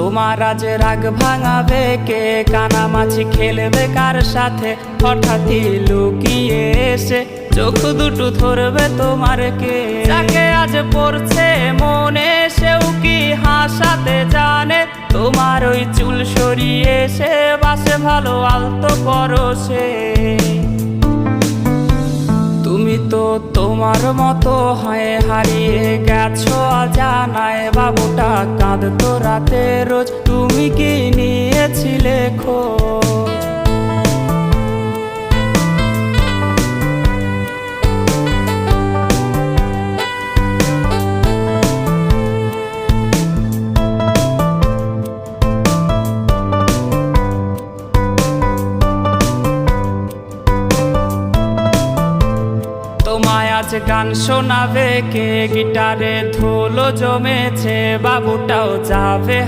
তোমার আজ রাগ ভাঙাবে কে, কানামাছি খেলবে কার সাথে, হঠাৎই লুকিয়ে এসে চোখ দুটো ধরবে তোমার কে। যাকে আজ পড়ছে মনে সেও কি হাসাতে জানে, তোমার ওই চুল সরিয়ে সে বাসে ভালো আলতো পরশে। তুমি তো তোমার মতো হয়ে হারিয়ে গেছো অজানায়, বাবুটা কাঁদতো রাতে রোজ, তুমি কি নিয়েছিলে খোঁজ? তোমায় আজ গান শোনাবে কে, গিটারে ধুলো জমেছে, বাবুটাও যাবে।